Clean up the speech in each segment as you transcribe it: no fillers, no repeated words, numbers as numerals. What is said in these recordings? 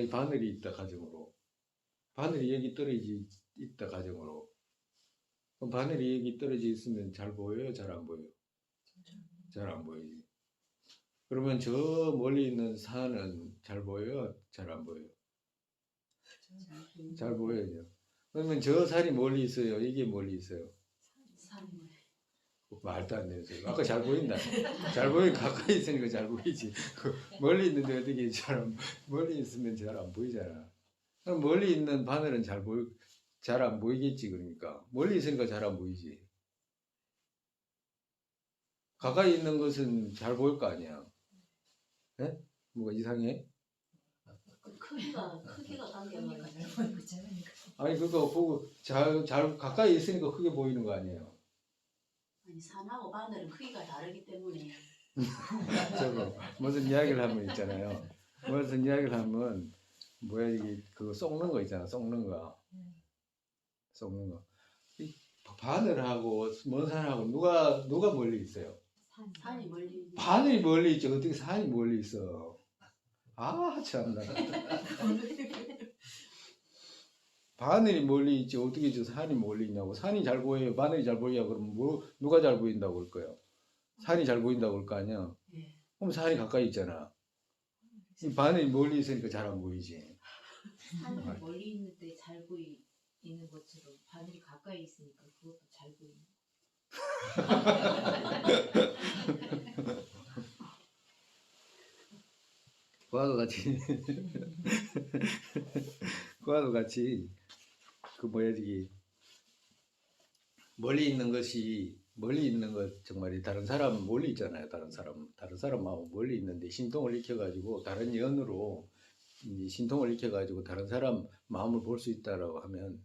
바늘이 있다 가정으로. 바늘이 여기 떨어져 있다 가정으로. 그럼 바늘이 여기 떨어져 있으면 잘 보여요? 잘 안 보여요? 잘 안 보이지. 그러면 저 멀리 있는 산은 잘 보여요? 잘 안 보여요? 잘 보여요. 그러면 저 산이 멀리 있어요? 이게 멀리 있어요? 말도 안 되는 소리. 아까 잘 보인다. 잘 보이 가까이 있으니까 잘 보이지. 멀리 있는데 어떻게 멀리 있으면 잘 안 보이잖아. 그럼 멀리 있는 바늘은 잘 안 보이겠지. 그러니까 멀리 있으니까 잘 안 보이지. 가까이 있는 것은 잘 보일 거 아니야. 예? 뭐가 이상해? 크기가 당겨니까 잘 보이고 작으니까. 아니 그거 보고 잘 가까이 있으니까 크게 보이는 거 아니에요. 아니 산하고 바늘은 크기가 다르기 때문에. 저거 무슨 이야기를 하면 있잖아요. 무슨 이야기를 하면 뭐야 이게 그거 썩는 거 있잖아. 썩는 거. 썩는 거. 이 바늘하고 먼 산하고 누가 멀리 있어요? 산이 멀리. 바늘이 멀리 있죠. 어떻게 산이 멀리 있어? 아 참나. 바늘이 멀리 있지 어떻게 저 산이 멀리 있냐고. 산이 잘 보여요? 바늘이 잘 보이냐고 그러면 누가 잘 보인다고 그럴 거예요? 산이 잘 보인다고 그럴 거 아니야? 예. 그럼 산이 가까이 있잖아. 이 바늘이 멀리 있으니까 잘 안 보이지. 산이 멀리 있는데 잘 보이는 것처럼 바늘이 가까이 있으니까 그것도 잘 보이는. 그와도 같이 그와도 같이 그 뭐야 저기 멀리 있는 것 정말이 다른 사람 멀리 있잖아요. 다른 사람하고 멀리 있는데 신통을 익혀가지고 다른 연으로 신통을 익혀가지고 다른 사람 마음을 볼 수 있다라고 하면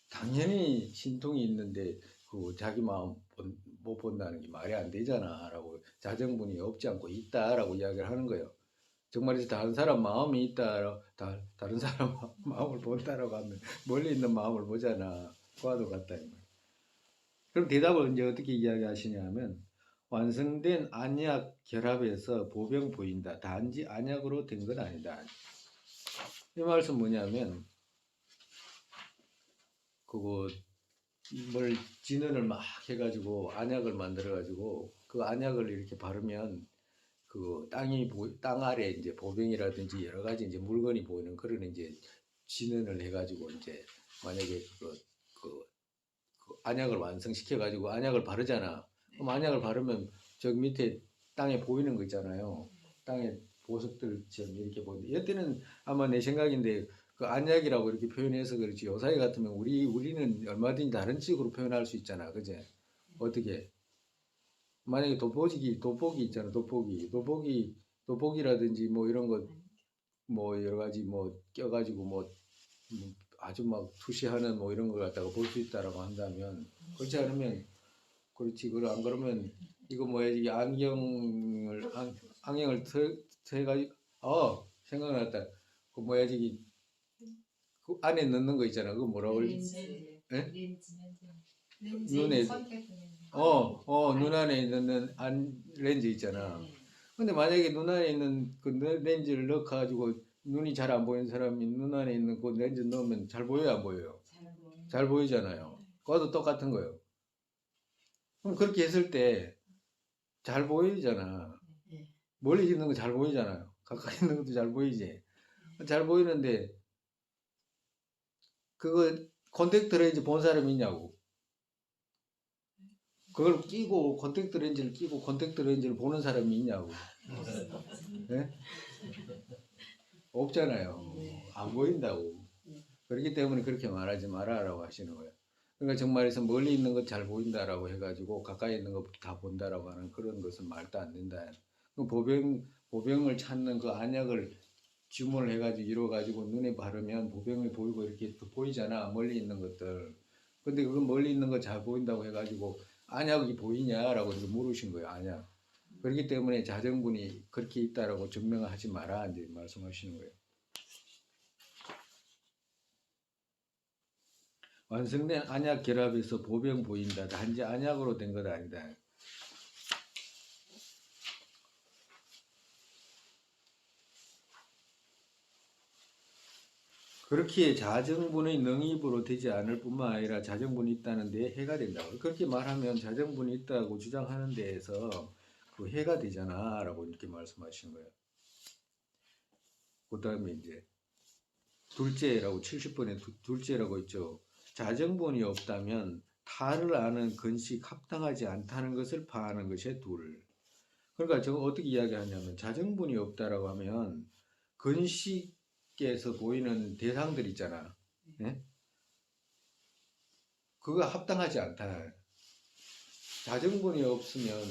당연히 신통이 있는데 그 자기 마음 못 본다는 게 말이 안 되잖아라고 자정분이 없지 않고 있다라고 이야기를 하는 거예요. 정말이지 다른 사람 마음이 있다, 다른 사람 마음을 본다라고 하면 멀리 있는 마음을 보잖아. 그와도 같다. 그럼 대답을 이제 어떻게 이야기하시냐면 완성된 안약 결합에서 보병 보인다. 단지 안약으로 된 건 아니다. 이 말씀 뭐냐면 그거 뭘 진언을 막 해가지고 안약을 만들어가지고 그 안약을 이렇게 바르면 그 땅 아래 이제 보병이라든지 여러 가지 이제 물건이 보이는 그런 이제 진언을 해가지고 이제 만약에 그 안약을 완성시켜가지고 안약을 바르잖아. 그럼 안약을 바르면 저기 밑에 땅에 보이는 거 있잖아요. 땅에 보석들처럼 이렇게 보이는데 이때는 아마 내 생각인데 그 안약이라고 이렇게 표현해서 그렇지 요사이 같으면 우리는 얼마든지 다른 식으로 표현할 수 있잖아. 그제? 어떻게? 만약에 돋보기 있잖아. 돋보기라든지 뭐 이런 거 뭐 여러 가지 뭐 껴가지고 뭐 아주 막 투시하는 뭐 이런 걸 갖다가 볼 수 있다라고 한다면 그렇지 않으면 그렇지. 안 그러면 이거 뭐야 이게 안경을 해가지고 생각났다. 그 뭐야 저기 그 안에 넣는 거 있잖아. 그거 뭐라고 그러지? 렌즈. 눈에 눈 안에 넣는 렌즈 있잖아. 근데 만약에 눈 안에 있는 그 렌즈를 넣어가지고 눈이 잘 안 보이는 사람이 눈 안에 있는 그 렌즈 넣으면 잘 보여요, 안 보여요? 잘 보이잖아요. 그것도 똑같은 거예요. 그럼 그렇게 했을 때 잘 보이잖아. 멀리 있는 거 잘 보이잖아요. 가까이 있는 것도 잘 보이지. 잘 보이는데 그거 콘택트 렌즈 본 사람이 있냐고. 그걸 끼고 콘택트 렌즈를 끼고 콘택트 렌즈를 보는 사람이 있냐고. 네? 없잖아요. 안 보인다고. 그렇기 때문에 그렇게 말하지 마라라고 하시는 거예요. 그러니까 정말에서 멀리 있는 것 잘 보인다라고 해가지고 가까이 있는 것 다 본다라고 하는 그런 것은 말도 안 된다. 보병을 찾는 그 안약을 주문을 해가지고 이뤄가지고 눈에 바르면 보병이 보이고 이렇게 보이잖아. 멀리 있는 것들. 근데 그건 멀리 있는 거 잘 보인다고 해가지고 안약이 보이냐라고 물으신 거예요. 안약. 그렇기 때문에 자정분이 그렇게 있다라고 증명하지 마라 이제 말씀하시는 거예요. 완성된 안약 결합에서 보병 보인다. 단지 안약으로 된 것 아니다. 그렇기에 자정분의 능입으로 되지 않을 뿐만 아니라 자정분이 있다는 데 해가 된다고. 그렇게 말하면 자정분이 있다고 주장하는 데에서 그 해가 되잖아 라고 이렇게 말씀하신 거예요. 그 다음에 이제 둘째라고 70번에 둘째라고 있죠. 자정분이 없다면 타를 아는 근식 합당하지 않다는 것을 파하는 것이 둘. 그러니까 저거 어떻게 이야기하냐면 자정분이 없다라고 하면 근식에서 보이는 대상들 있잖아. 예? 그거 합당하지 않다. 자정분이 없으면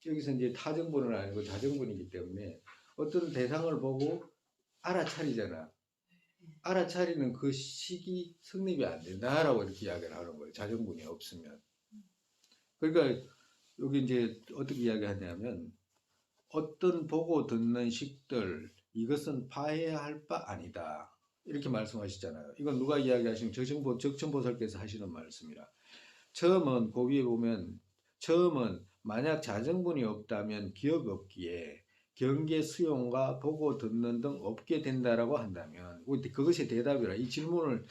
여기서 이제 타정분은 아니고 자정분이기 때문에 어떤 대상을 보고 알아차리잖아. 알아차리는 그 식이 성립이 안 된다라고 이렇게 이야기를 하는 거예요. 자정분이 없으면. 그러니까 여기 이제 어떻게 이야기하냐면 어떤 보고 듣는 식들 이것은 파해야 할 바 아니다. 이렇게 말씀하시잖아요. 이건 누가 이야기하시는 적천보살께서 하시는 말씀이라. 처음은 그 위에 보면 처음은 만약 자정분이 없다면 기억 없기에 경계 수용과 보고 듣는 등 없게 된다라고 한다면 그것이 대답이라 이 질문의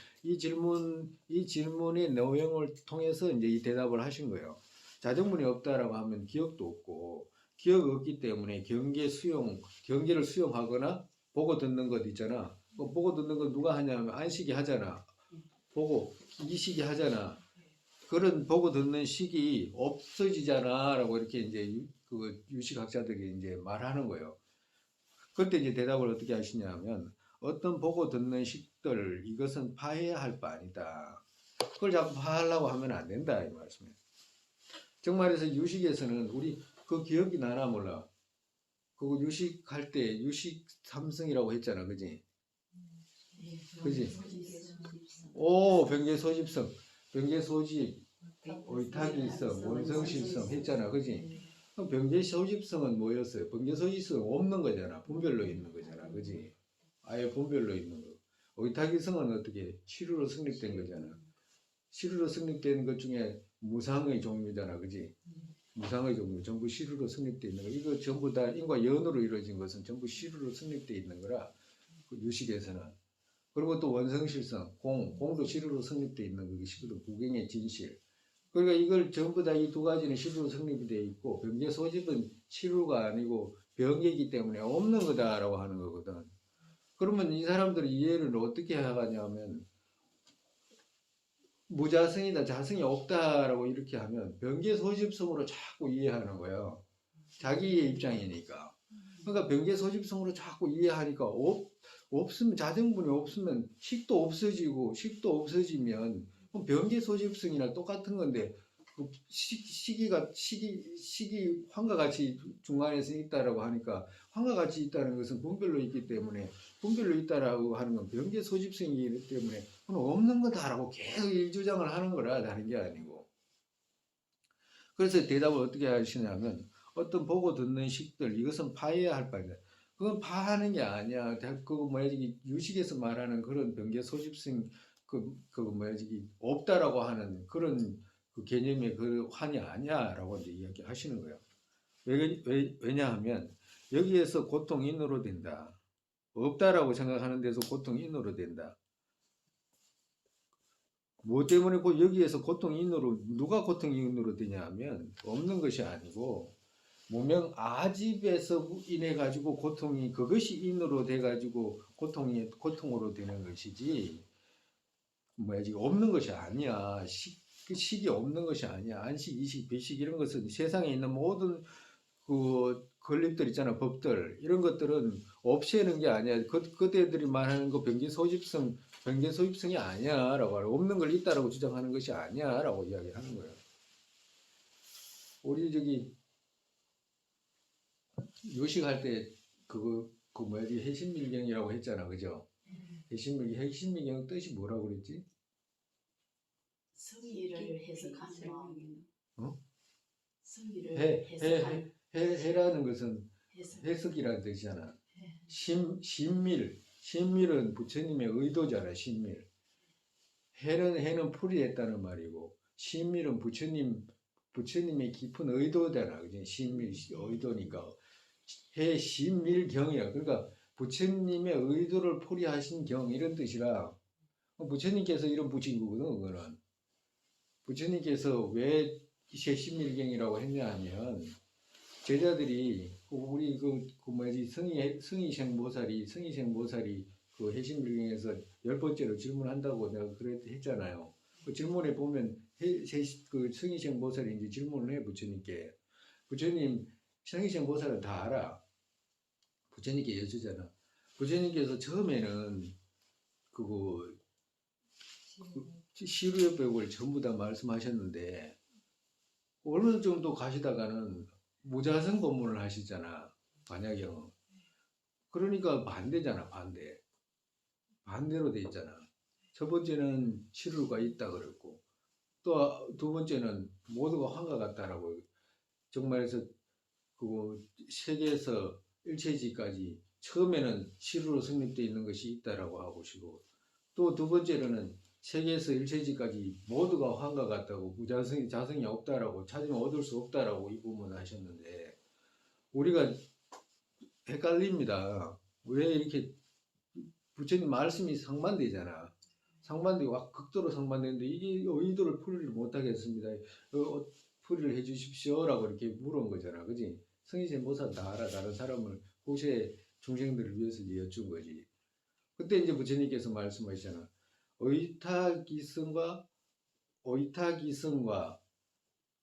내용을 통해서 이제 이 대답을 하신 거예요. 자정분이 없다라고 하면 기억도 없고 기억 없기 때문에 경계를 수용하거나 보고 듣는 것 있잖아. 보고 듣는 거 누가 하냐면 안식이 하잖아. 보고 이식이 하잖아. 그런 보고 듣는 식이 없어지잖아라고 이렇게 이제 그 유식학자들이 이제 말하는 거예요. 그때 이제 대답을 어떻게 하시냐면 어떤 보고 듣는 식들 이것은 파해야 할 바 아니다. 그걸 자꾸 파하려고 하면 안 된다 이 말씀이에요. 정말해서 유식에서는 우리 그 기억이 나나 몰라. 그거 유식할 때 유식 삼성이라고 했잖아, 그지? 그지? 오, 병계 소집성, 병계 소집, 의탁일성, 원성실성 했잖아, 그지? 그럼 병계 소집성은 뭐였어요? 병계 소집성은 없는 거잖아, 분별로 있는 거잖아, 그지? 아예 분별로 있는 거. 의탁일성은 어떻게 치루로 성립된 거잖아. 치루로 성립된 것 중에 무상의 종류잖아, 그지? 무상의 종류 전부 시루로 성립되어 있는 거. 이거 전부 다 인과 연으로 이루어진 것은 전부 시루로 성립되어 있는 거라 그 유식에서는. 그리고 또 원성실성, 공도 시루로 성립되어 있는 것이거든. 구경의 진실. 그러니까 이걸 전부 다 이 두 가지는 시루로 성립이 되어 있고 병계 소집은 시루가 아니고 병계이기 때문에 없는 거다라고 하는 거거든. 그러면 이 사람들이 이해를 어떻게 하냐면 무자성이다, 자성이 없다라고 이렇게 하면 병계 소집성으로 자꾸 이해하는 거예요. 자기의 입장이니까. 그러니까 병계 소집성으로 자꾸 이해하니까 없으면 자정분이 없으면 식도 없어지고 식도 없어지면 그럼 병계 소집성이나 똑같은 건데 그 식이 황과 같이 중간에서 있다라고 하니까 황과 같이 있다는 것은 분별로 있기 때문에 분별로 있다라고 하는 건 병계 소집성이기 때문에 그건 없는 거다라고 계속 일주장을 하는 거라 다른 게 아니고. 그래서 대답을 어떻게 하시냐면 어떤 보고 듣는 식들 이것은 파해야 할 바이다. 그건 파하는 게 아니야. 그 뭐야지 유식에서 말하는 그런 병계 소집성 그 뭐야지 없다라고 하는 그런 그 개념의 그 환이 아니야라고 이제 이야기하시는 거예요. 왜냐하면 여기에서 고통이 인으로 된다. 없다라고 생각하는 데서 고통이 인으로 된다. 뭐 때문에 여기에서 고통이 인으로 누가 고통이 인으로 되냐 하면 없는 것이 아니고 무명 아집에서 인해 가지고 고통이 그것이 인으로 돼 가지고 고통으로 되는 것이지 뭐야지 없는 것이 아니야. 그 식이 없는 것이 아니야. 안식, 이식, 배식 이런 것은 세상에 있는 모든 그 건립들 있잖아, 법들 이런 것들은 없애는 게 아니야. 그때들이 말하는 거 병계 소집성이 아니야라고 하고 없는 걸 있다라고 주장하는 것이 아니야라고 이야기하는 거예요. 우리 저기 요식할 때 그 뭐지 해신밀경이라고 했잖아, 그죠? 해신밀경 뜻이 뭐라고 그랬지? 성의를 해석하는 마음. 어? 성의를 해석하는 해라는 것은 해석. 해석이라는 뜻이잖아. 신밀은 부처님의 의도잖아. 신밀. 해는 풀이했다는 말이고 신밀은 부처님의 깊은 의도잖아. 그지? 신밀 의도니까 해 신밀경이야. 그러니까 부처님의 의도를 포기하신 경 이런 뜻이라 부처님께서 이런 붙인 거거든. 그거는 부처님께서 왜 세신밀경이라고 했냐 하면 제자들이 우리 그 뭐지 승희생보살이 그 해신밀경에서 10번째로 질문한다고 내가 했잖아요. 그 질문에 보면 그 승희생보살이 이제 질문을 해 부처님께. 부처님 승희생보살은 다 알아. 부처님께 여쭈잖아. 부처님께서 처음에는 그거 시루협백을 전부 다 말씀하셨는데 어느 정도 가시다가는 무자성 법문을 하시잖아. 반야경. 그러니까 반대잖아. 반대로 돼 있잖아. 첫 번째는 시루가 있다 그랬고 또 두 번째는 모두가 환과 같다라고 정말에서 그 세계에서 일체지까지 처음에는 시루로 성립되어 있는 것이 있다라고 하고 시고 또 두 번째로는 세계에서 일체지까지 모두가 환과 같다고 자성이 없다라고 찾으면 얻을 수 없다라고 이 부분을 하셨는데 우리가 헷갈립니다. 왜 이렇게 부처님 말씀이 상반되잖아. 상반되고 극도로 상반되는데 이게 의도를 풀이를 못하겠습니다. 풀이를 해주십시오라고 이렇게 물은 거잖아. 그지? 성의세 모사 다 알아. 다른 사람을 고세 중생들을 위해서 이제 여쭌 거지. 그때 이제 부처님께서 말씀하시잖아. 의타기성과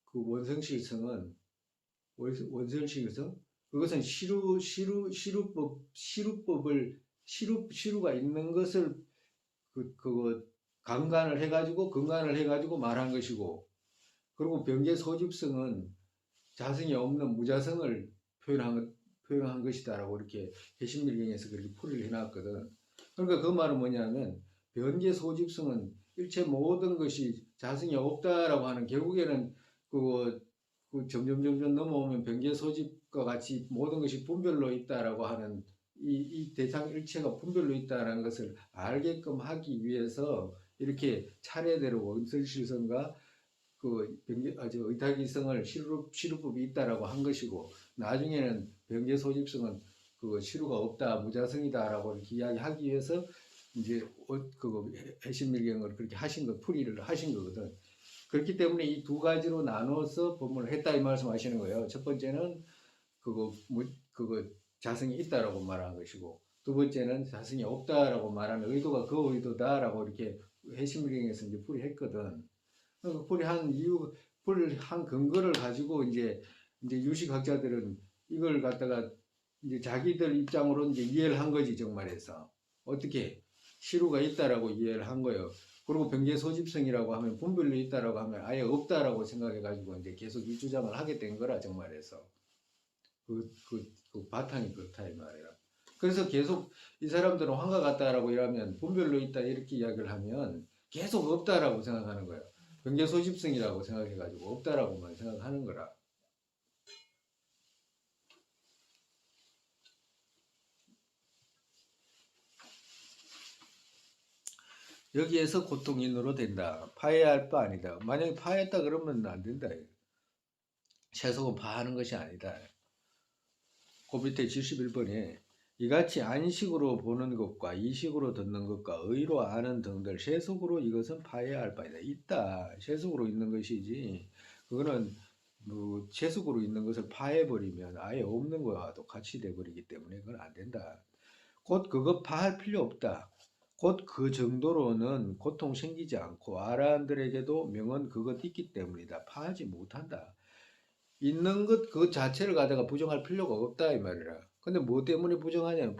그 원성실성은 원성실성 그것은 시루가 있는 것을 그거 강간을 해가지고 말한 것이고 그리고 병계 소집성은 자성이 없는 무자성을 표현한 것이다라고 이렇게 해신밀경에서 그렇게 풀이를 해놨거든. 그러니까 그 말은 뭐냐면 변계 소집성은 일체 모든 것이 자성이 없다라고 하는 결국에는 그 점점 넘어오면 변계 소집과 같이 모든 것이 분별로 있다라고 하는 이 대상 일체가 분별로 있다는 것을 알게끔 하기 위해서 이렇게 차례대로 원설실성과 그 의타기성을 시루법이 있다라고 한 것이고 나중에는 병계 소집성은 그 시루가 없다 무자성이다라고 이렇게 이야기하기 위해서 이제 그 해신밀경을 그렇게 풀이를 하신 거거든. 그렇기 때문에 이 두 가지로 나눠서 법문을 했다 이 말씀하시는 거예요. 첫 번째는 그거 자성이 있다라고 말한 것이고 두 번째는 자성이 없다라고 말하는 의도가 그 의도다라고 이렇게 해신밀경에서 이제 풀이했거든. 풀이한 근거를 가지고 이제 유식학자들은 이걸 갖다가 이제 자기들 입장으로 이제 이해를 한 거지 정말해서 어떻게 시루가 있다라고 이해를 한 거예요. 그리고 병계 소집성이라고 하면 분별로 있다라고 하면 아예 없다라고 생각해가지고 이제 계속 이 주장을 하게 된 거라 정말해서 그 바탕이 그렇다 이 말이야. 그래서 계속 이 사람들은 환과 같다라고 이러면 분별로 있다 이렇게 이야기를 하면 계속 없다라고 생각하는 거예요. 병계 소집성이라고 생각해가지고 없다라고만 생각하는 거라. 여기에서 고통인으로 된다. 파해할 바 아니다. 만약에 파했다 그러면 안 된다. 세속은 파하는 것이 아니다. 그 밑에 71번에 이같이 안식으로 보는 것과 이식으로 듣는 것과 의로 아는 등들 세속으로 이것은 파해야 할 바이다. 있다. 세속으로 있는 것이지 그거는 뭐 세속으로 있는 것을 파해버리면 아예 없는 거와도 같이 돼버리기 때문에 그건 안 된다. 곧 그것 파할 필요 없다. 곧 그 정도로는 고통 생기지 않고 아라한들에게도 명은 그것 있기 때문이다. 파하지 못한다. 있는 것 그 자체를 가다가 부정할 필요가 없다 이 말이라. 근데 뭐 때문에 부정하냐면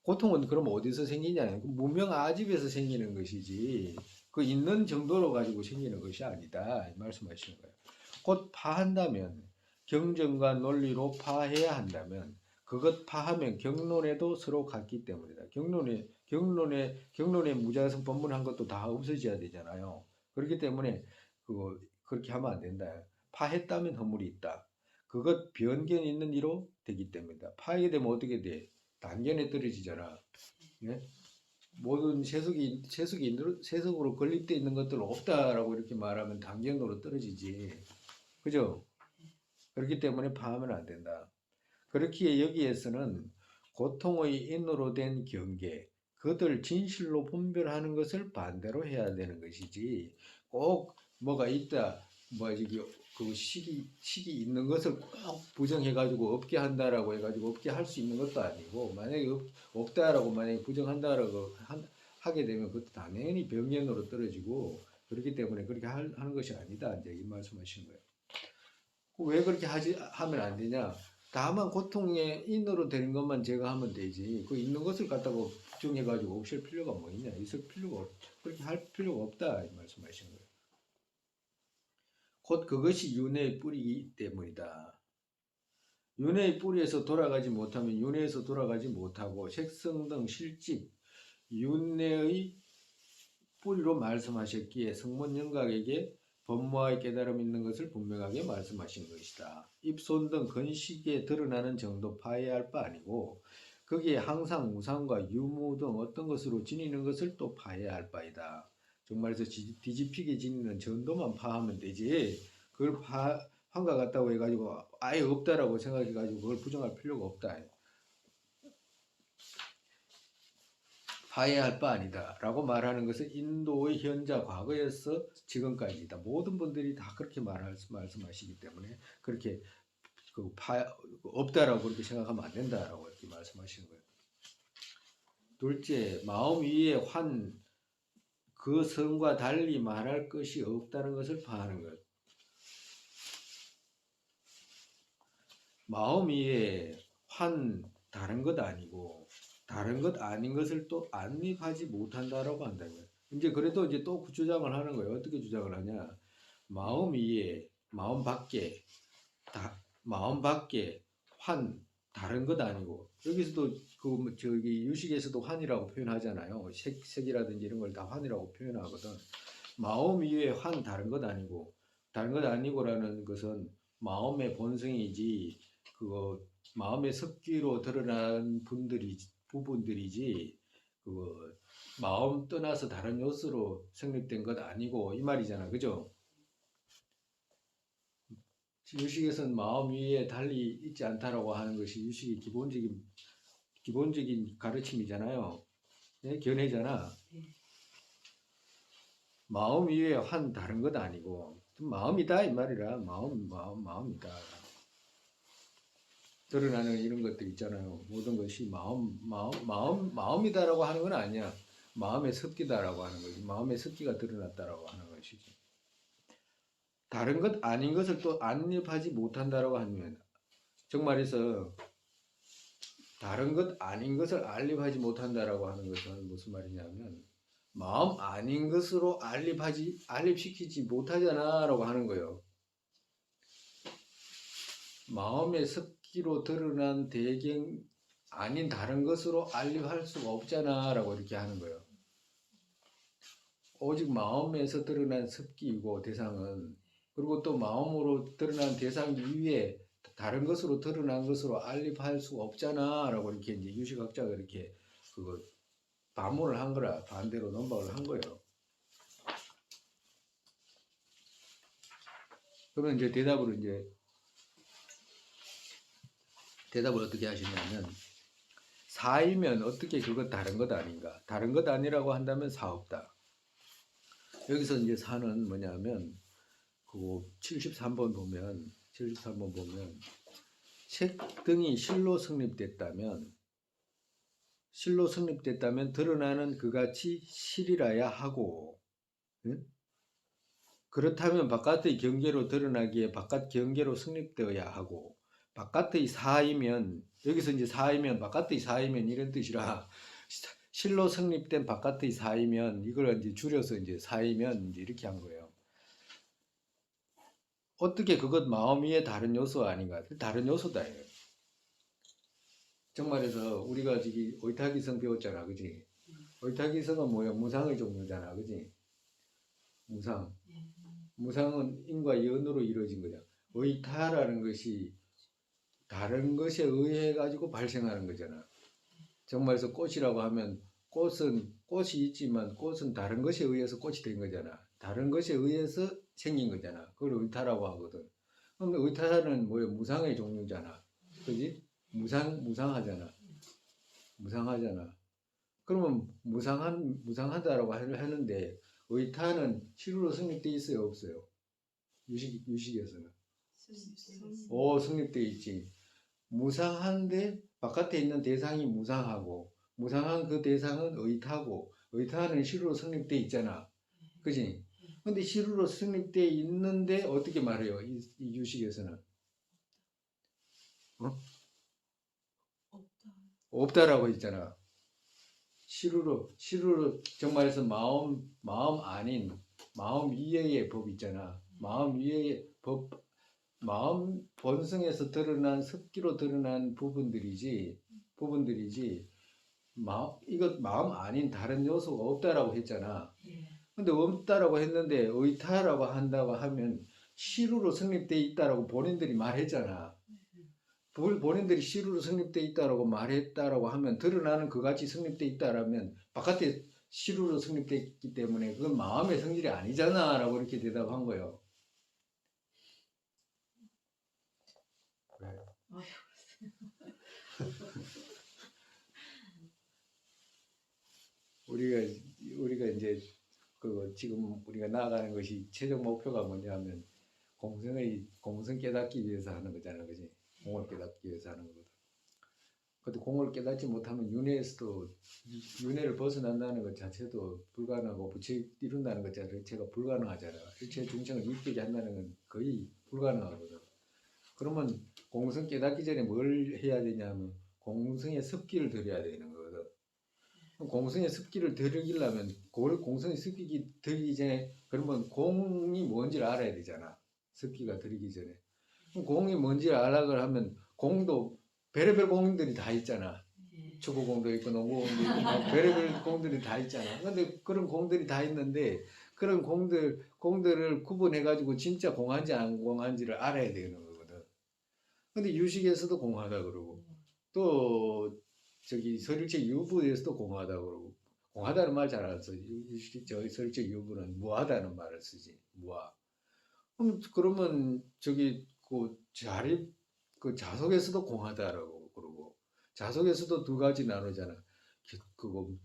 고통은 그럼 어디서 생기냐면 무명 아집에서 생기는 것이지 그 있는 정도로 가지고 생기는 것이 아니다 이 말씀하시는 거예요. 곧 파한다면 경전과 논리로 파해야 한다면 그것 파하면 경론에도 서로 같기 때문이다. 경론에 무자성 법문한 것도 다 없어져야 되잖아요. 그렇기 때문에 그렇게 하면 안 된다. 파했다면 허물이 있다. 그것 변견 있는 이로 되기 때문이다. 파하게 되면 어떻게 돼? 단견에 떨어지잖아. 네? 모든 세속으로 건립되어 있는 것들 없다라고 이렇게 말하면 단견으로 떨어지지. 그죠? 그렇기 때문에 파하면 안 된다. 그렇기에 여기에서는 고통의 인으로 된 경계, 그들 진실로 분별하는 것을 반대로 해야 되는 것이지, 꼭 뭐가 있다, 뭐 저기 그 식이 있는 것을 꼭 부정해가지고 없게 한다라고 해가지고 없게 할 수 있는 것도 아니고, 만약에 없다라고 만약에 부정한다라고 하게 되면 그것도 당연히 병연으로 떨어지고, 그렇기 때문에 그렇게 하는 것이 아니다, 이제 이 말씀하시는 거예요. 왜 그렇게 하면 안 되냐? 다만 고통의 인으로 되는 것만 제거하면 되지. 그 있는 것을 갖다가 부정해가지고 없앨 필요가 뭐 있냐? 있을 필요가 그렇게 할 필요가 없다, 이 말씀하시는 거예요. 곧 그것이 윤회의 뿌리이기 때문이다. 윤회의 뿌리에서 돌아가지 못하면 윤회에서 돌아가지 못하고 색성 등 실직, 윤회의 뿌리로 말씀하셨기에 성문영각에게 법모와의 깨달음 있는 것을 분명하게 말씀하신 것이다. 입손 등 건식에 드러나는 정도 파해할 바 아니고 거기에 항상 우상과 유무 등 어떤 것으로 지니는 것을 또 파해야 할 바이다. 정말에서 뒤집히게 지니는 정도만 파하면 되지, 그걸 한것 같다고 해가지고 아예 없다라고 생각해가지고 그걸 부정할 필요가 없다. 파해야 할 바 아니다 라고 말하는 것은 인도의 현자 과거에서 지금까지다. 모든 분들이 다 그렇게 말씀하시기 때문에 그렇게 없다라고 그렇게 생각하면 안 된다라고 이렇게 말씀하시는 거예요. 둘째, 마음 위에 그 성과 달리 말할 것이 없다는 것을 파하는 것. 마음 위에 다른 것 아니고 다른 것 아닌 것을 또 안립하지 못한다라고 한다는 거예요. 이제 그래도 이제 또 주장을 하는 거예요. 어떻게 주장을 하냐? 마음 위에, 마음 밖에, 마음 밖에 다른 것 아니고, 여기서도 저기 유식에서도 환이라고 표현하잖아요. 색이라든지 이런 걸 다 환이라고 표현하거든. 마음 위에 다른 것 아니고, 다른 것 아니고라는 것은 마음의 본성이지, 그거 마음의 습기로 드러난 부분들이지, 그 마음 떠나서 다른 요소로 성립된 것 아니고 이 말이잖아, 그죠? 유식에서는 마음 위에 달리 있지 않다라고 하는 것이 유식의 기본적인 가르침이잖아요. 네? 견해잖아. 마음 위에 다른 것 아니고 마음이다 이 말이라. 마음이다. 드러나는 이런 것들 있잖아요. 모든 것이 마음이다라고 하는 건 아니야. 마음의 습기다라고 하는 거지. 마음의 습기가 드러났다라고 하는 것이지. 다른 것 아닌 것을 또 안립하지 못한다라고 하면, 정말에서 다른 것 아닌 것을 안립하지 못한다라고 하는 것은 무슨 말이냐면, 마음 아닌 것으로 안립시키지 못하잖아라고 하는 거예요. 마음의 습기로 드러난 대경 아닌 다른 것으로 안립할 수가 없잖아라고 이렇게 하는 거예요. 오직 마음에서 드러난 습기이고 대상은, 그리고 또 마음으로 드러난 대상 이외에 다른 것으로 드러난 것으로 안립할 수가 없잖아라고 이렇게 이제 유식학자가 이렇게 그거 반문을 한 거라, 반대로 논박을 한 거예요. 그러면 이제 대답을 어떻게 하시냐면, 사이면 어떻게 그것 다른 것 아닌가? 다른 것 아니라고 한다면 사 없다. 여기서 이제 사는 뭐냐면, 그 73번 보면 색 등이 실로 성립됐다면 드러나는 그같이 실이라야 하고, 응? 그렇다면 바깥의 경계로 드러나기에 바깥 경계로 성립되어야 하고, 바깥의 사이면, 여기서 이제 사이면, 바깥의 사이면 이런 뜻이라, 실로 성립된 바깥의 사이면, 이걸 이제 줄여서 이제 사이면 이제 이렇게 한 거예요. 어떻게 그것 마음 위에 다른 요소 아닌가? 다른 요소다. 정말에서 우리가 지금 의타기성 배웠잖아, 그지? 의타기성은 뭐야? 무상의 종류잖아, 그지? 무상은 인과 연으로 이루어진 거잖아. 의타라는 것이 다른 것에 의해 가지고 발생하는 거잖아. 정말에서 꽃이라고 하면 꽃이 있지만 꽃은 다른 것에 의해서 꽃이 된 거잖아. 다른 것에 의해서 생긴 거잖아. 그걸 의타라고 하거든. 그럼 의타는 뭐야? 무상의 종류잖아. 그지? 무상하잖아. 무상하잖아. 그러면 무상하다라고 하는데 의타는 실효로 성립돼 있어요, 없어요? 유식에서는. 성립돼 있지. 무상한데 바깥에 있는 대상이 무상하고 무상한 그 대상은 의타고 의타는 실효로 성립돼 있잖아. 그지? 근데 실효로 성립돼 있는데 어떻게 말해요? 이 유식에서는 어? 없다라고 했잖아. 실효로 정말해서 마음 아닌 마음 이외의 법 있잖아. 마음 이외의 법, 마음 본성에서 드러난 습기로 드러난 부분들이지 이것 마음 아닌 다른 요소가 없다라고 했잖아. 근데 없다라고 했는데 의타라고 한다고 하면 실효로 성립돼 있다라고 본인들이 말했잖아. 본인들이 실효로 성립돼 있다라고 말했다라고 하면 드러나는 그같이 성립돼 있다라면 바깥에 실효로 성립돼 있기 때문에 그건 마음의 성질이 아니잖아라고 이렇게 대답한 거예요. 우리가 이제 그 지금 우리가 나아가는 것이 최종 목표가 뭐냐면 공성 깨닫기 위해서 하는 거잖아, 그지? 공을 깨닫기 위해서 하는 거거든. 근데 공을 깨닫지 못하면 윤회를 벗어난다는 것 자체도 불가능하고 부채 이룬다는 것 자체가 불가능하잖아. 일체 중생을 이끌게 한다는 건 거의 불가능하거든. 그러면 공성 깨닫기 전에 뭘 해야 되냐면 공성의 습기를 들여야 되는 거거든. 공성의 습기를 들이려면 공성의 습기 들이기 전에 그러면 공이 뭔지를 알아야 되잖아. 습기가 들이기 전에. 공이 뭔지를 알아를 하면 공도 별의별 공들이 다 있잖아. 축구공도 있고 농구공도 있고 별의별 공들이 다 있잖아. 근데 그런 공들이 다 있는데 그런 공들을 구분해가지고 진짜 공한지 안 공한지를 알아야 되는 거거든. 근데 유식에서도 공하다 그러고 또 저기 서ril체 유부에서도 공하다 그러고 공하다는 말 잘 안 써. 서ril체 유부는 무하다는 말을 쓰지. 무하. 그러면 저기 그 자속에서도 공하다라고 그러고 자속에서도 두 가지 나누잖아. 그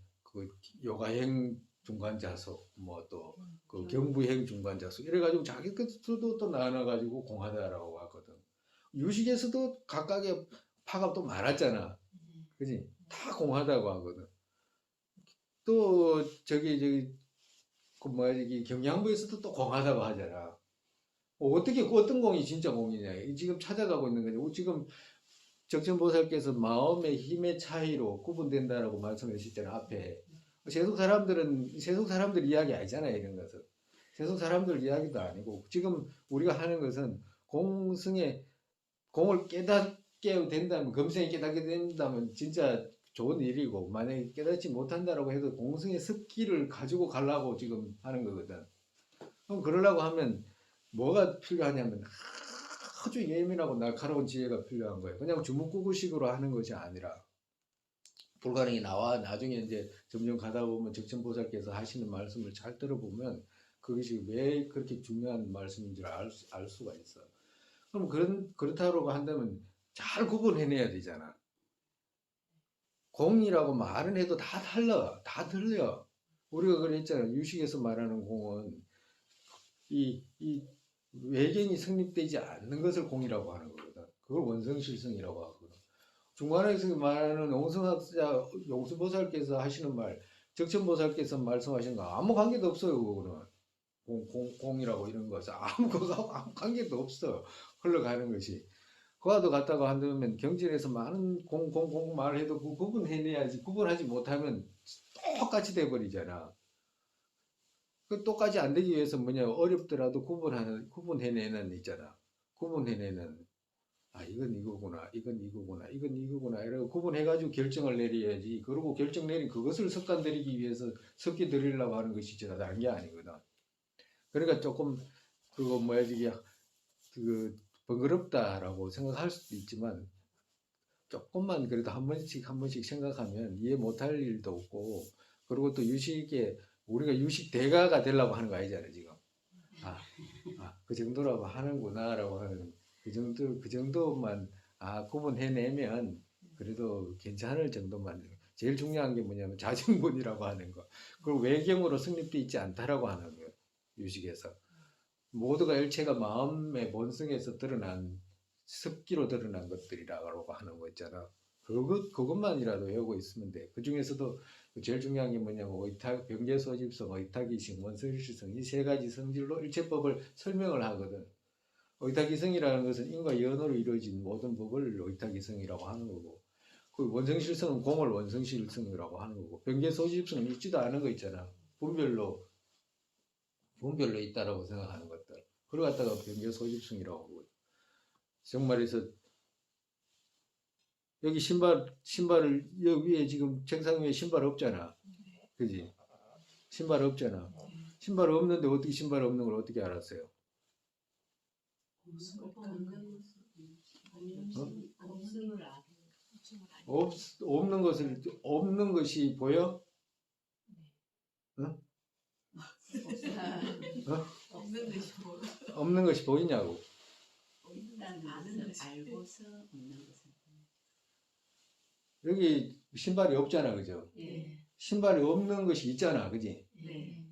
요가행 중간 자속 뭐 또 그 경부행 중간 자속 이래가지고 자기 것도 또 나눠가지고 공하다라고 하거든. 유식에서도 각각의 파가 또 많았잖아. 그지? 다 공하다고 하거든. 또 저기 그 뭐야 저기 경양부에서도 또 공하다고 하잖아. 어떻게 어떤 공이 진짜 공이냐 지금 찾아가고 있는 거죠. 지금 적천보살께서 마음의 힘의 차이로 구분된다라고 말씀하셨잖아요. 앞에 세속 사람들 이야기 아니잖아요. 이런 것은 세속 사람들 이야기도 아니고 지금 우리가 하는 것은 공을 깨닫게 된다면 검생이 깨닫게 된다면 진짜 좋은 일이고 만약에 깨닫지 못한다라고 해도 공성의 습기를 가지고 가려고 지금 하는 거거든. 그럼 그러려고 하면 뭐가 필요하냐면 아주 예민하고 날카로운 지혜가 필요한 거예요. 그냥 주먹구구식으로 하는 것이 아니라 불가능이 나중에 이제 점점 가다 보면 적천보살께서 하시는 말씀을 잘 들어보면 그것이 왜 그렇게 중요한 말씀인지를 알 수가 있어. 그럼 그렇다고 한다면 잘 구분해내야 되잖아. 공이라고 말은 해도 다 달라. 다 틀려. 우리가 그랬잖아. 유식에서 말하는 공은 이 외견이 성립되지 않는 것을 공이라고 하는 거거든. 그걸 원성실성이라고 하거든. 중간에서 말하는 용수보살께서 하시는 말, 적천보살께서 말씀하시는 거 아무 관계도 없어요. 그거는 공이라고 이런 것은 그거하고 아무 관계도 없어. 흘러가는 것이. 그와도 같다고 한다면 경전에서 많은 공 말해도 그 구분해내야지. 구분하지 못하면 똑같이 돼버리잖아. 그 똑같이 안 되기 위해서 뭐냐 어렵더라도 구분해내는 있잖아. 구분해내는 이건 이거구나, 이건 이거구나, 이건 이거구나 이러고 구분해가지고 결정을 내려야지. 그리고 결정 내린 그것을 습관 들이기 위해서 습기 들이려고 하는 것이지 다른 게 아니거든. 그러니까 조금 그거 뭐야 이게 그 번거롭다라고 생각할 수도 있지만 조금만 그래도 한 번씩 생각하면 이해 못할 일도 없고 그리고 또 우리가 유식 대가가 되려고 하는 거 아니잖아요 지금. 그 정도라고 하는구나라고 하는 그 정도만 구분해내면 그래도 괜찮을 정도만 제일 중요한 게 뭐냐면 자정분이라고 하는 거. 그리고 외경으로 성립되어 있지 않다라고 하는 거예요. 유식에서. 모두가 일체가 마음의 본성에서 드러난 습기로 드러난 것들이라고 하는 거 있잖아. 그것만이라도 외우고 있으면 돼. 그 중에서도 제일 중요한 게 뭐냐면 의탁, 병계소집성, 의탁이성, 원성실성 이 세 가지 성질로 일체법을 설명을 하거든. 의탁이성이라는 것은 인과 연으로 이루어진 모든 법을 의탁이성이라고 하는 거고, 그 원성실성은 공을 원성실성이라고 하는 거고, 병계소집성은 있지도 않은 거 있잖아. 분별로 있다라고 생각하는 것들. 그걸 갖다가 병계소집성이라고 하고, 정말에서 여기 신발을 여기 위에 지금 책상 위에 신발 없잖아. 그지? 신발 없잖아. 신발 없는데 어떻게 신발 없는 걸 어떻게 알았어요? 없음을 알아. 없는 것이 보여? 응? 어? 없는 것이 뭐 없는 것이 보이냐고. 일단 아는 것을 알고서 없는 것을. 여기 신발이 없잖아, 그죠? 예. 신발이 없는 것이 있잖아, 그지? 네.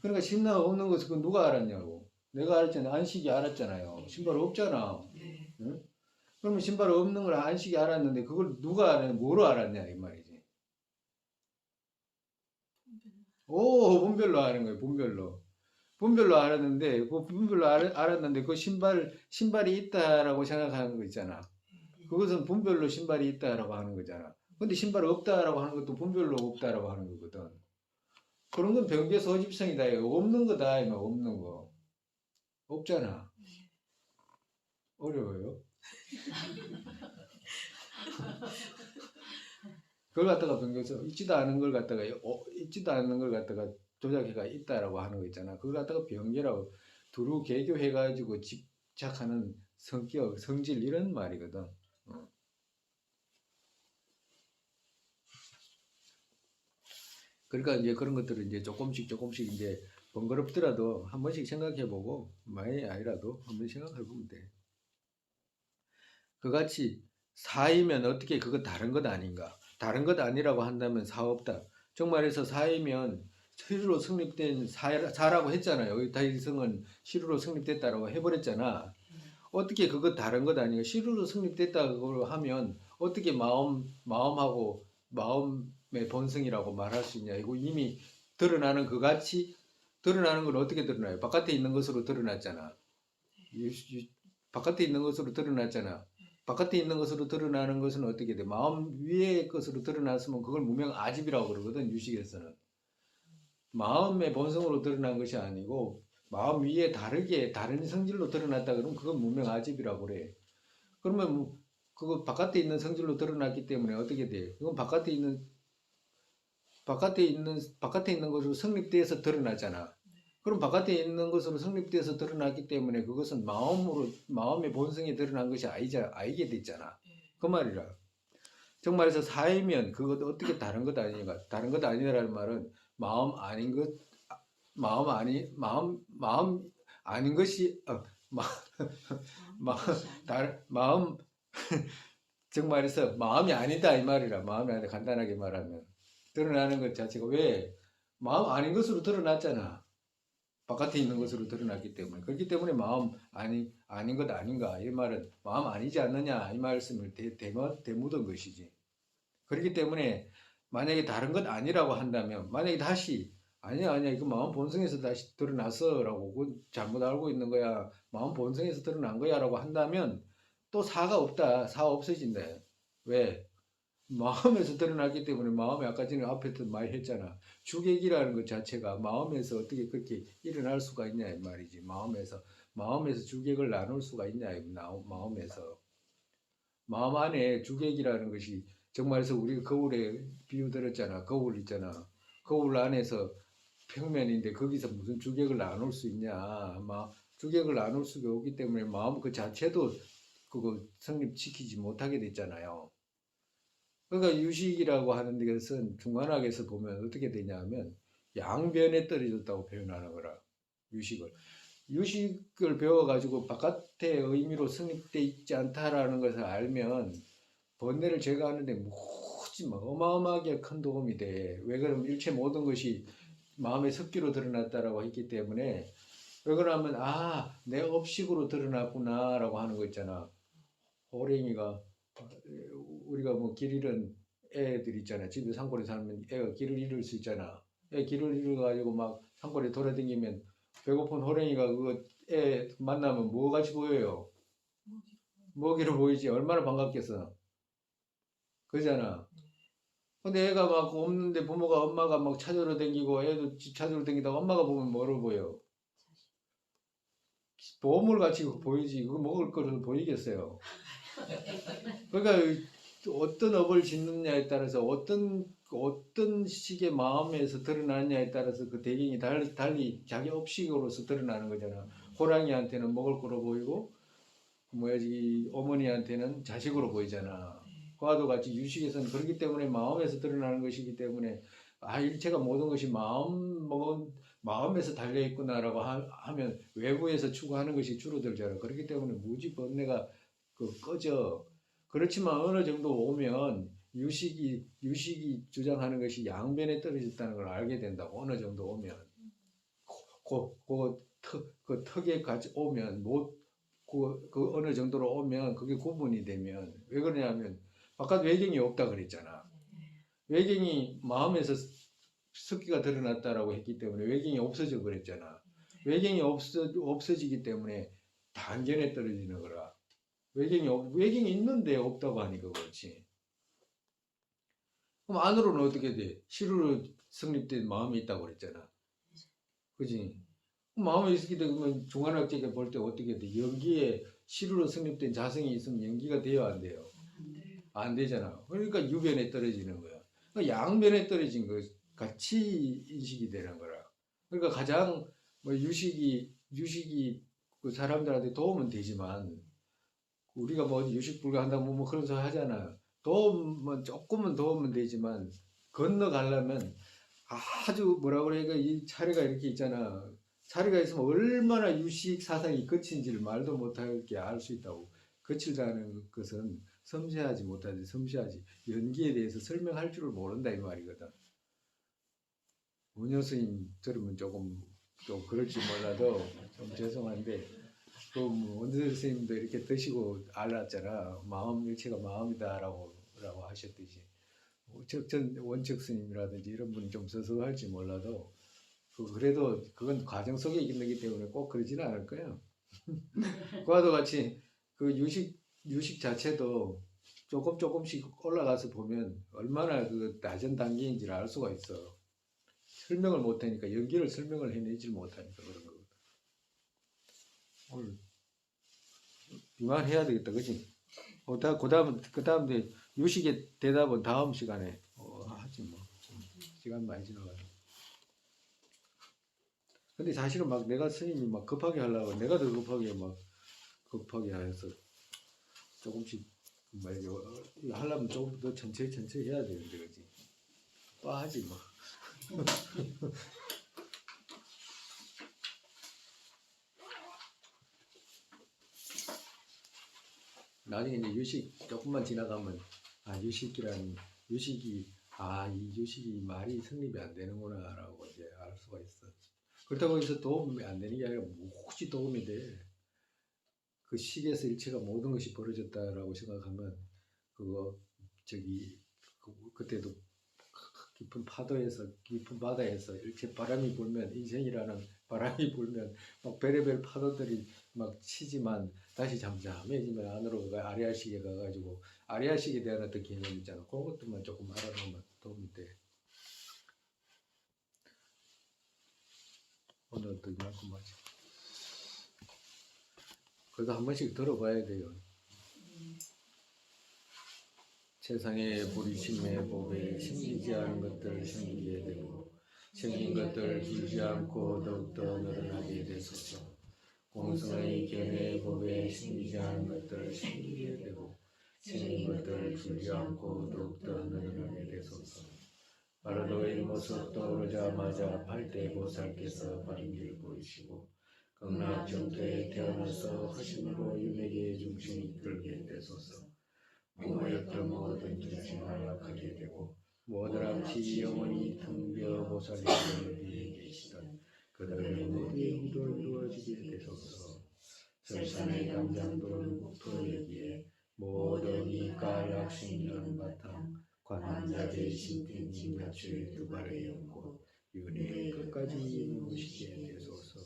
그러니까 신발 없는 것을 그 누가 알았냐고. 내가 알았잖아. 안식이 알았잖아요. 신발 없잖아. 네. 응? 그러면 신발 없는 걸 안식이 알았는데 그걸 누가 알았냐, 뭐로 알았냐 이 말이지. 오, 분별로 아는 거예요. 분별로 알았는데 그 분별로 알았는데 그 신발이 있다라고 생각하는 거 있잖아. 그것은 분별로 신발이 있다라고 하는 거잖아. 근데 신발 없다라고 하는 것도 분별로 없다라고 하는 거거든. 그런 건 병계 소집성이다. 없는 거다. 없는 거. 없잖아. 어려워요. 그걸 갖다가 변경해서 있지도 않은 걸 갖다가 조작해가 있다라고 하는 거 있잖아. 그걸 갖다가 변계라고 두루 개교해가지고 집착하는 성격, 성질 이런 말이거든. 그러니까 이제 그런 것들을 이제 조금씩 이제 번거롭더라도 한 번씩 생각해보고 많이 아니라도 한 번씩 생각해보면 돼. 그같이 사이면 어떻게 그거 다른 것 아닌가? 다른 것 아니라고 한다면 사 없다. 정말해서 사이면 실로 성립된 사라고 했잖아요. 의타일성은 실로 성립됐다라고 해버렸잖아. 어떻게 그거 다른 것 아닌가? 실로 성립됐다고 하면 어떻게 마음하고 마음의 본성이라고 말할 수 있냐? 이거 이미 드러나는 그같이 드러나는 건 어떻게 드러나요? 바깥에 있는 것으로 드러났잖아. 바깥에 있는 것으로 드러났잖아. 바깥에 있는 것으로 드러나는 것은 어떻게 돼? 마음 위의 것으로 드러났으면 그걸 무명 아집이라고 그러거든, 유식에서는. 마음의 본성으로 드러난 것이 아니고 마음 위에 다른 성질로 드러났다 그러면 그건 무명 아집이라고 그래. 그러면 그거 바깥에 있는 성질로 드러났기 때문에 어떻게 돼? 그건 바깥에 있는 것으로 성립돼서 드러나잖아. 그럼 바깥에 있는 것으로 성립돼서 드러났기 때문에 그것은 마음의 본성이 드러난 것이 아니게 됐잖아. 그 말이라. 정말해서 사이면 그것도 어떻게 다른 것 아닌가? 다른 것 아니라는 말은 마음 아닌 것이 마음 정말해서 마음이 아니다 이 말이라. 마음이 아니다 간단하게 말하면 드러나는 것 자체가 왜 마음 아닌 것으로 드러났잖아. 바깥에 있는 것으로 드러났기 때문에. 그렇기 때문에 마음 아닌 것 아닌가. 이 말은 마음 아니지 않느냐. 이 말씀을 되묻은 것이지. 그렇기 때문에 만약에 다른 것 아니라고 한다면, 만약에 다시, 아니야, 이거 마음 본성에서 다시 드러났어. 라고, 그건 잘못 알고 있는 거야. 마음 본성에서 드러난 거야. 라고 한다면, 또 사가 없다. 사 없어진다. 왜? 마음에서 드러났기 때문에 마음에 아까 전에 앞에도 많이 했잖아. 주객이라는 것 자체가 마음에서 어떻게 그렇게 일어날 수가 있냐 이 말이지. 마음에서 주객을 나눌 수가 있냐 마음에서. 마음 안에 주객이라는 것이 정말해서 우리가 거울에 비유 들었잖아. 거울 있잖아. 거울 안에서 평면인데 거기서 무슨 주객을 나눌 수 있냐. 주객을 나눌 수가 없기 때문에 마음 그 자체도 그거 성립시키지 못하게 됐잖아요. 그러니까 유식이라고 하는 것은 중간학에서 보면 어떻게 되냐면 양변에 떨어졌다고 표현하는 거라. 유식을 배워가지고 바깥의 의미로 성립되어 있지 않다라는 것을 알면 번뇌를 제거하는데 하지 마. 어마어마하게 큰 도움이 돼. 왜 그러면 일체 모든 것이 마음의 습기로 드러났다라고 했기 때문에 왜 그러면 내 업식으로 드러났구나라고 하는 거 있잖아. 호랭이가 우리가 뭐 길 잃은 애들 있잖아. 집에 산골에 살면 애가 길을 잃을 수 있잖아. 애 길을 잃어가지고 막 산골에 돌아다니면 배고픈 호랭이가 그거 애 만나면 뭐 같이 보여요? 먹이로 보이지. 얼마나 반갑겠어. 그잖아. 근데 애가 막 없는데 부모가 엄마가 막 찾으러 다니고 애도 집 찾으러 다니다가 엄마가 보면 뭐로 보여? 보물 같이 보이지. 그거 먹을 거는 보이겠어요. 그러니까 어떤 업을 짓느냐에 따라서 어떤 식의 마음에서 드러나느냐에 따라서 그 대경이 달리 자기 업식으로서 드러나는 거잖아. 호랑이한테는 먹을 거로 보이고 뭐야지 어머니한테는 자식으로 보이잖아. 그와도 같이 유식에서는 그렇기 때문에 마음에서 드러나는 것이기 때문에 일체가 모든 것이 마음에서 달려 있구나라고 하면 외부에서 추구하는 것이 줄어들잖아. 그렇기 때문에 무지 번뇌가 꺼져. 그렇지만 어느 정도 오면 유식이 주장하는 것이 양변에 떨어졌다는 걸 알게 된다고. 어느 정도 오면 그 턱에 같이 오면 그 어느 정도로 오면 그게 구분이 되면 왜 그러냐면 아까 외경이 없다 그랬잖아. 외경이 마음에서 습기가 드러났다라고 했기 때문에 외경이 없어져 버렸잖아. 외경이 없어지기 때문에 단견에 떨어지는 거라. 외경이 있는데 없다고 하니까 그렇지. 그럼 안으로는 어떻게 돼? 실으로 성립된 마음이 있다고 그랬잖아. 그지? 마음에 있게 되면 중간학자가 볼 때 어떻게 돼? 연기에 실으로 성립된 자성이 있으면 연기가 돼요, 안 돼요? 안 되잖아. 그러니까 유변에 떨어지는 거야. 그러니까 양변에 떨어진 거 같이 인식이 되는 거라. 그러니까 가장 뭐 유식이 그 사람들한테 도움은 되지만 우리가 뭐 유식 불가한다고 뭐 그런 소리 하잖아. 도움은 조금은 도움은 되지만 건너가려면 아주 뭐라 그래야 이 차례가 이렇게 있잖아. 차례가 있으면 얼마나 유식 사상이 거친지를 말도 못하게 알 수 있다고. 거칠다는 것은 섬세하지 못하지, 섬세하지. 연기에 대해서 설명할 줄을 모른다 이 말이거든. 문효 스님 들으면 좀 그럴지 몰라도 좀 죄송한데 그 원재 스님도 이렇게 드시고 알았잖아. 마음 일체가 마음이다라고 하셨듯이. 전 원척 스님이라든지 이런 분이 좀 서서할지 몰라도 그래도 그건 과정 속에 있는 거기 때문에 꼭 그러지는 않을 거예요. 그와도 같이 그 유식 자체도 조금씩 올라가서 보면 얼마나 그 낮은 단계인지를 알 수가 있어. 설명을 못하니까 연기를 설명을 해내질 못하니까 그런 거거든. 오늘 이만해야 되겠다, 그렇지? 그다음에 유식의 대답은 다음 시간에 하지 뭐. 시간 많이 지나가지고. 근데 사실은 막 내가 스님이 막 급하게 하려고 내가 더 급하게 해서 조금씩 말이죠. 하려면 조금 더 천천히 해야 되는데 그지? 또 하지 뭐. 나중에 이제 유식 조금만 지나가면 유식이 이 유식이 말이 성립이 안 되는구나라고 이제 알 수가 있어. 그렇다고 해서 도움이 안 되는 게 아니라 혹시 도움이 돼. 그 식에서 일체가 모든 것이 벌어졌다라고 생각하면 그때도 깊은 바다에서 일체 바람이 불면 인생이라는 바람이 불면 막 별의별 파도들이 막 치지만 다시 잠잠해지면 안으로 아리아식에 가가지고 아리아식에 대한 어떤 개념 있잖아. 그런 것들만 조금 알아놓으면 도움이 돼. 오늘도 이만큼 하지. 그래도 한 번씩 들어봐야 돼요. 세상에 부리심의 법에 생기지 않은 것들을 생기게 되고 생긴 것들을 줄지 않고 더욱더 늘어나게 되소서. 공성의 견해의 법에 생기지 않은 것들을 생기게 되고 생긴 것들을 줄지 않고 더욱더 늘어나게 되소서. 바로도의 모습 떠오르자마자 팔대보살께서 바른 길을 보이시고 극락정토에 태어나서 허심으로 유맥의 중심을 이끌게 되소서. 공허였던 모든 인생을 허락하게 되고 모든함치 영원히 등벼 보살님을 위해 계시던 그들의 모두의 의도 이루어지게 되소서. 설산의 감장도를 국토 여기에 모든 이깔 악신이란 바탕 관한자의 신天과 주의 두 발의 연고 윤회 끝까지 이루시게 되소서.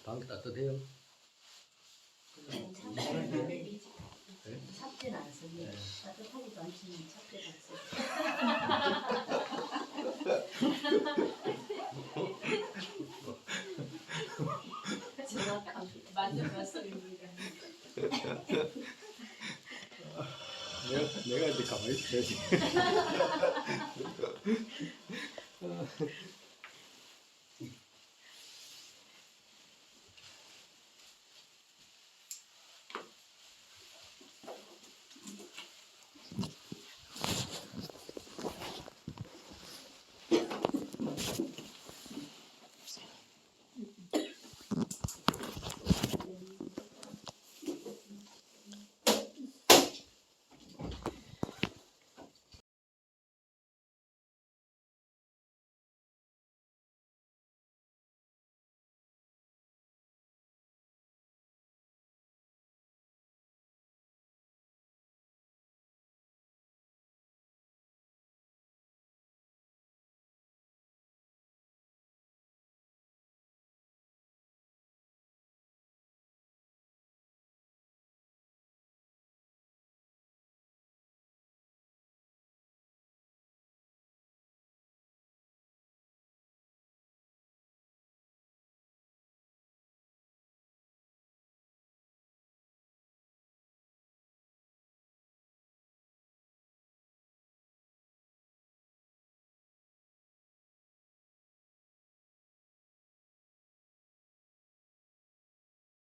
방 따뜻해요? 참깨는 안 내리지. 네? 찹대는 안 쓰니. 네. 따뜻하지도 않지만 찹대는 안 쓰니. 정확합니다. 맞는 말씀입니다. 내가 이제 가만히 있어야지.